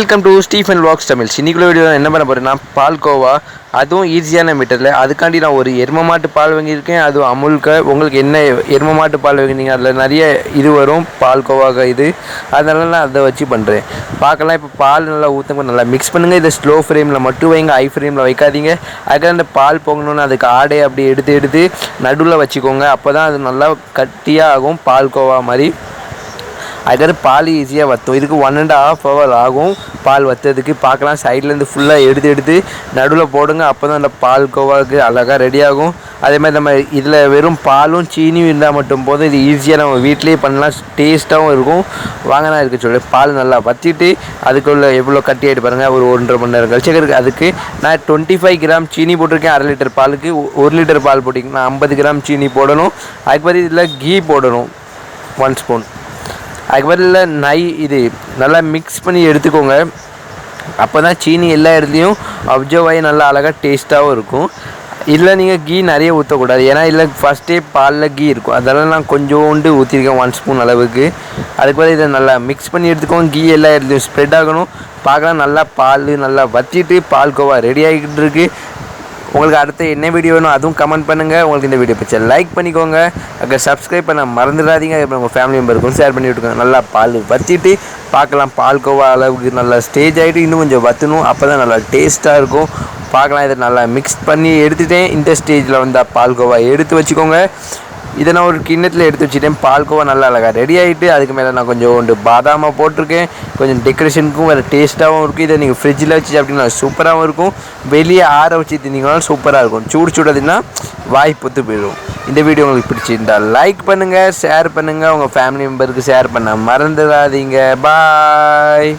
Welcome to Stephen vlogs Tamil. இன்னைக்குள்ள video என்ன பண்ண போகிறேன்னா பால்கோவா, அதுவும் ஈஸியான மெத்தடில். அதுக்காண்டி நான் ஒரு எரும மாட்டு பால் வாங்கியிருக்கேன், அதுவும் அமுல்க. உங்களுக்கு என்ன எரும மாட்டு பால் வாங்கினீங்க அதில் நிறைய இது வரும் பால்கோவாக இது, அதனால நான் அதை வச்சு பண்ணுறேன். பார்க்கலாம். இப்போ பால் நல்லா ஊற்றுங்க, நல்லா மிக்ஸ் பண்ணுங்கள். இதை ஸ்லோ ஃப்ளேமில் மட்டும் வைங்க, ஹை ஃப்ளேமில் வைக்காதீங்க. அதுக்காக அந்த பால் பொங்கணுன்னு அதுக்கு ஆடையை அப்படி எடுத்து நடுவில் வச்சுக்கோங்க. அப்போ தான் அது நல்லா கட்டியாக ஆகும் பால்கோவா மாதிரி. அதுக்காக பால் ஈஸியாக வற்றும். இதுக்கு 1.5 hour ஆகும் பால் வற்றதுக்கு. பார்க்கலாம், சைட்லேருந்து ஃபுல்லாக எடுத்து நடுவில் போடுங்க. அப்போ தான் அந்த பால்கோவாவுக்கு அழகாக ரெடி ஆகும். அதே மாதிரி நம்ம இதில் வெறும் பாலும் சீனியும் இருந்தால் மட்டும் போதும். இது ஈஸியாக நம்ம வீட்டிலேயே பண்ணலாம், டேஸ்ட்டாகவும் இருக்கும். வாங்க நான் இருக்க சொல்லி பால் நல்லா வற்றிட்டு அதுக்குள்ளே எவ்வளோ கட்டி ஆகிட்டு பாருங்கள். ஒரு 1.5 மணி நேரம் கழிச்சு இருக்குது. அதுக்கு நான் 25 கிராம் சீனி போட்டிருக்கேன். 1/2 லிட்டர் பாலுக்கு 1 லிட்டர் பால் போட்டிங்கன்னா 50 கிராம் சீனி போடணும். அதுக்கு பதில் இதில் கீ போடணும் 1 ஸ்பூன். அதுக்கு பதில் இது நல்லா மிக்ஸ் பண்ணி எடுத்துக்கோங்க. அப்போ தான் சீனி எல்லா இடத்துலையும் அப்சர்வ் ஆகி நல்லா அழகாக டேஸ்ட்டாகவும் இருக்கும். இதில் நீங்கள் கீ நிறைய ஊற்றக்கூடாது, ஏன்னா இதில் ஃபஸ்ட்டே பாலில் கீ இருக்கும். அதெல்லாம் நான் கொஞ்சோண்டு ஊற்றிருக்கேன் 1 ஸ்பூன் அளவுக்கு. அதுக்கு பதில் இதை நல்லா மிக்ஸ் பண்ணி எடுத்துக்கோங்க. கீ எல்லா இடத்துலையும் ஸ்ப்ரெட் ஆகணும். பார்க்கலாம், நல்லா பால் நல்லா வற்றிட்டு பால்கோவா ரெடி ஆகிக்கிட்டு இருக்குது. உங்களுக்கு அடுத்த என்ன வீடியோ வேணும் அதுவும் கமெண்ட் பண்ணுங்கள். உங்களுக்கு இந்த வீடியோ பிடிச்சா லைக் பண்ணிக்கோங்க. அங்கே சப்ஸ்கிரைப் பண்ண மறந்துடாதீங்க. அப்புறம் உங்கள் ஃபேமிலி மெம்பருக்கும் ஷேர் பண்ணி விட்டுக்கோங்க. நல்லா பால் வற்றிட்டு பார்க்கலாம், பால்கோவா அளவுக்கு நல்லா ஸ்டேஜ் ஆகிட்டு இன்னும் கொஞ்சம் வற்றணும். அப்போ தான் நல்லா டேஸ்ட்டாக இருக்கும். பார்க்கலாம், இதை நல்லா மிக்ஸ் பண்ணி எடுத்துகிட்டேன். இந்த ஸ்டேஜில் வந்தால் பால்கோவா எடுத்து வச்சுக்கோங்க. இதை நான் ஒரு கிண்ணத்தில் எடுத்து வச்சுட்டேன். பால்கோவா நல்லா அழகாக ரெடி ஆகிட்டு அதுக்கு மேலே நான் கொஞ்சம் பாதாமாக போட்டிருக்கேன். கொஞ்சம் டெக்கரேஷனுக்கும் வேறு டேஸ்ட்டாகவும் இருக்கும். இதை நீங்கள் ஃப்ரிட்ஜில் வச்சு அப்படின்னா சூப்பராகவும் இருக்கும். வெளியே ஆற வச்சு தின்னீங்கனாலும் சூப்பராக இருக்கும். சூடுனா வாய் பொத்து போயிடும். இந்த வீடியோ உங்களுக்கு பிடிச்சிருந்தால் லைக் பண்ணுங்கள், ஷேர் பண்ணுங்கள். உங்கள் ஃபேமிலி மெம்பருக்கு ஷேர் பண்ண மறந்துடாதீங்க. பாய்.